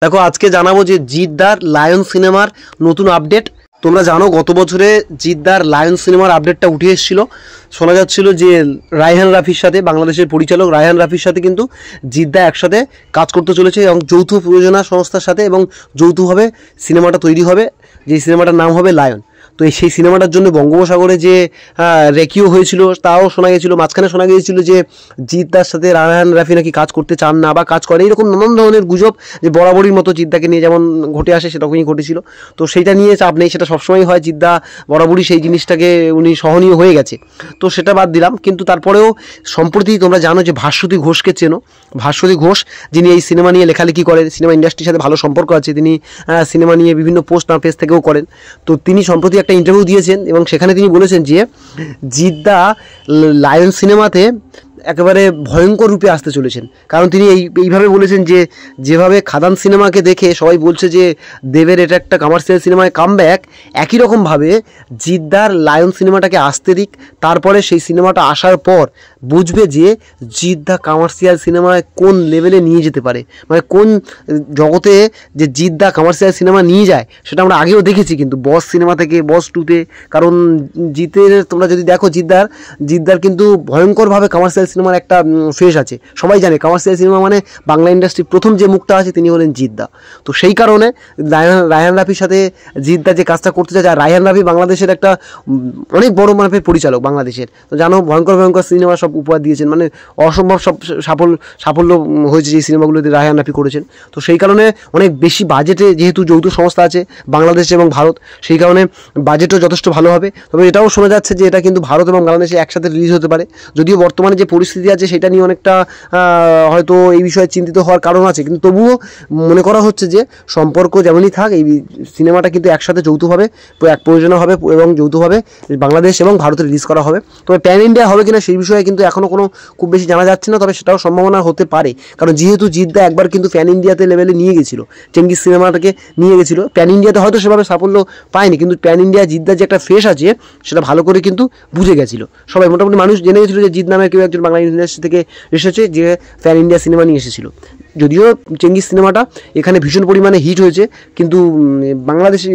দেখো আজকে জানাবো যে জিদ্দার লায়ন সিনেমার নতুন আপডেট। তোমরা জানো গত বছরে জিদ্দার লায়ন সিনেমার আপডেটটা উঠে এসেছিল। শোনা যাচ্ছিল যে রায়হান রাফির সাথে, বাংলাদেশের পরিচালক রায়হান রাফির সাথে কিন্তু জিদ্দা একসাথে কাজ করতে চলেছে এবং যৌথ প্রযোজনা সংস্থার সাথে, এবং যৌথভাবে সিনেমাটা তৈরি হবে, যে সিনেমাটার নাম হবে লায়ন। তো সেই সিনেমাটার জন্য বঙ্গোপসাগরে যে রেকিও হয়েছিল তাও শোনা গেছিলো। মাঝখানে শোনা গিয়েছিল যে জিদ্দার সাথে রায়হান রাফি নাকি কাজ করতে চান না বা কাজ করে, এরকম নানান ধরনের গুজব, যে বরাবরই মতো জিদ্দাকে নিয়ে যেমন ঘটে আসে সেরকমই ঘটেছিল। তো সেইটা নিয়ে চাপ নেই, সেটা সবসময় হয়, জিদ্দা বরাবরই সেই জিনিসটাকে উনি সহনীয় হয়ে গেছে। তো সেটা বাদ দিলাম, কিন্তু তারপরেও সম্প্রতি তোমরা জানো যে ভাস্বতী ঘোষকে চেনো। ভাস্বতী ঘোষ যিনি এই সিনেমা নিয়ে লেখালেখি করেন, সিনেমা ইন্ডাস্ট্রির সাথে ভালো সম্পর্ক আছে, তিনি সিনেমা নিয়ে বিভিন্ন পোস্ট না পেজ থেকেও করেন। তো তিনি সম্প্রতি একটা ইন্টারভিউ দিয়েছেন এবং সেখানে তিনি বলেছেন যে জিদ্দা লায়ন সিনেমাতে একেবারে ভয়ঙ্কর রূপে আসতে চলেছেন। কারণ তিনি এইভাবে বলেছেন যে যেভাবে খাদান সিনেমাকে দেখে সবাই বলছে যে দেবের এটা একটা কমার্শিয়াল সিনেমায় কামব্যাক, একই রকমভাবে জিদ্দার লায়ন সিনেমাটাকে আসতে দিক, তারপরে সেই সিনেমাটা আসার পর বুঝবে যে জিদ্দা কমার্শিয়াল সিনেমায় কোন লেভেলে নিয়ে যেতে পারে, মানে কোন জগতে যে জিদ্দা কমার্শিয়াল সিনেমা নিয়ে যায় সেটা আমরা আগেও দেখেছি কিন্তু বস সিনেমা থেকে বস 2-তে। কারণ জিতের তোমরা যদি দেখো জিদ্দার কিন্তু ভয়ঙ্করভাবে কমার্শিয়াল সিনেমার একটা ফেস আছে। সবাই জানে কমার্শিয়াল সিনেমা মানে বাংলা ইন্ডাস্ট্রির প্রথম যে মুখটা আছে তিনি হলেন জিদ্দা। তো সেই কারণে রায়হান রাফির সাথে জিদ্দা যে কাজটা করতে চাচ্ছে, আর রায়হান রাফি বাংলাদেশের একটা অনেক বড় মাপের পরিচালক বাংলাদেশের। তো জানো ভয়ঙ্কর সিনেমা সব উপহার দিয়েছেন, মানে অসম্ভব সব সাফল্য হয়েছে যে সিনেমাগুলোতে রায়হান রাফি করেছেন। তো সেই কারণে অনেক বেশি বাজেটে, যেহেতু যৌথ সংস্থা আছে বাংলাদেশ এবং ভারত, সেই কারণে বাজেটও যথেষ্ট ভালো হবে। তবে এটাও শোনা যাচ্ছে যে এটা কিন্তু ভারত এবং বাংলাদেশে একসাথে রিলিজ হতে পারে। যদিও বর্তমানে যে পরিস্থিতি আছে সেটা নিয়ে অনেকটা হয়তো এই বিষয়ে চিন্তিত হওয়ার কারণ আছে, কিন্তু তবুও মনে করা হচ্ছে যে সম্পর্ক যেমনই থাক, এই সিনেমাটা কিন্তু একসাথে যৌথভাবে এক প্রয়োজনা হবে এবং যৌথভাবে বাংলাদেশ এবং ভারতে রিলিজ করা হবে। তবে প্যান ইন্ডিয়া হবে কিনা সেই বিষয়ে কিন্তু এখনও কোনো খুব বেশি জানা যাচ্ছে না, তবে সেটাও সম্ভাবনা হতে পারে। কারণ যেহেতু জিদ্দা একবার কিন্তু প্যান ইন্ডিয়াতে লেভেলে নিয়ে গেছিলো, চেঙ্গিস সিনেমাটাকে নিয়ে গেছিলো। প্যান ইন্ডিয়াতে হয়তো সেভাবে সাফল্য পায়নি, কিন্তু প্যান ইন্ডিয়া জিদ্দার যে একটা ফেস আছে সেটা ভালো করে কিন্তু বুঝে গেছিলো। সবাই মোটামুটি মানুষ জেনে গেছিলো যে জিদ নামে কেউ একজন বাংলা ইন্ডাস্ট্রি থেকে এসেছে, যে প্যান ইন্ডিয়া সিনেমা নিয়ে এসেছিলো। যদিও চেঙ্গিস সিনেমাটা এখানে ভীষণ পরিমাণে হিট হয়েছে, কিন্তু বাংলাদেশে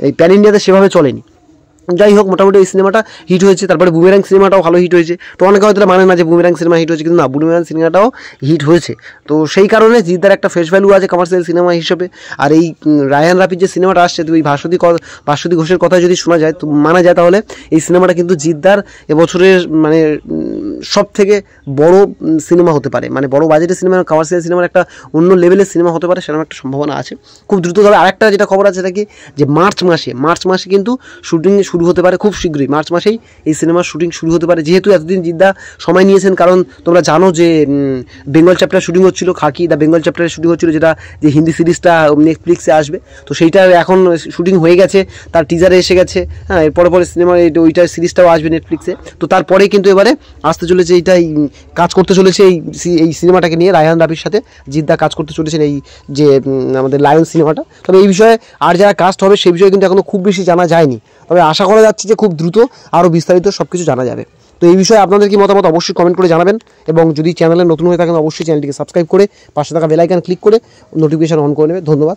এই প্যান ইন্ডিয়াতে সেভাবে চলেনি। যাই হোক, মোটামুটি এই সিনেমাটা হিট হয়েছে। তারপরে বুমেরাং সিনেমাটাও ভালো হিট হয়েছে। তো অনেকে হয়তো মানে না যে বুমেরাং সিনেমা হিট হয়েছে, কিন্তু না, বুমেরাং সিনেমাটাও হিট হয়েছে। তো সেই কারণে জিদ্দার একটা ফেস ভ্যালু আছে কমার্শিয়াল সিনেমা হিসেবে। আর এই রায়হান রাফির যে সিনেমাটা আসছে, তো এই ভাস্বতী ঘোষের কথা যদি শোনা যায়, তো মানা যায়, তাহলে এই সিনেমাটা কিন্তু জিদ্দার এবছরের মানে সব থেকে বড় সিনেমা হতে পারে, মানে বড় বাজেটের সিনেমা, কমার্শিয়াল সিনেমার একটা অন্য লেভেলের সিনেমা হতে পারে, সেরকম একটা সম্ভাবনা আছে খুব দ্রুত। তবে আরেকটা যেটা খবর আছে সেটা কি, যে মার্চ মাসে কিন্তু শুটিং শুরু হতে পারে, খুব শীঘ্রই মার্চ মাসেই এই সিনেমার শুটিং শুরু হতে পারে। যেহেতু এতদিন জিদ্দা সময় নিয়েছেন, কারণ তোমরা জানো যে বেঙ্গল চ্যাপ্টার শুটিং হচ্ছিল, খাকি দ্য বেঙ্গল চ্যাপ্টারের শুটিং হচ্ছিল, যেটা যে হিন্দি সিরিজটা নেটফ্লিক্সে আসবে। তো সেইটার এখন শুটিং হয়ে গেছে, তার টিজারে এসে গেছে। হ্যাঁ, এরপরে সিনেমা ওইটার সিরিজটাও আসবে নেটফ্লিক্সে। তো তারপরে কিন্তু এবারে আসতে চলেছে, এইটাই কাজ করতে চলেছে এই সিনেমাটাকে নিয়ে রায়হান রাফির সাথে জিদ্দা কাজ করতে চলেছেন, এই যে আমাদের লায়ন সিনেমাটা। তবে এই বিষয়ে আর যারা কাস্ট হবে সেই বিষয়ে কিন্তু এখনও খুব বেশি জানা যায়নি। তবে আশা করা যাচ্ছে যে খুব দ্রুত আরও বিস্তারিত সব কিছু জানা যাবে। তো এই বিষয়ে আপনাদের কি মতামত অবশ্যই কমেন্ট করে জানাবেন, এবং যদি চ্যানেলে নতুন হয়ে থাকেন অবশ্যই চ্যানেলটিকে সাবস্ক্রাইব করে পাশে থাকা বেল আইকন ক্লিক করে নোটিফিকেশন অন করে নেবে। ধন্যবাদ।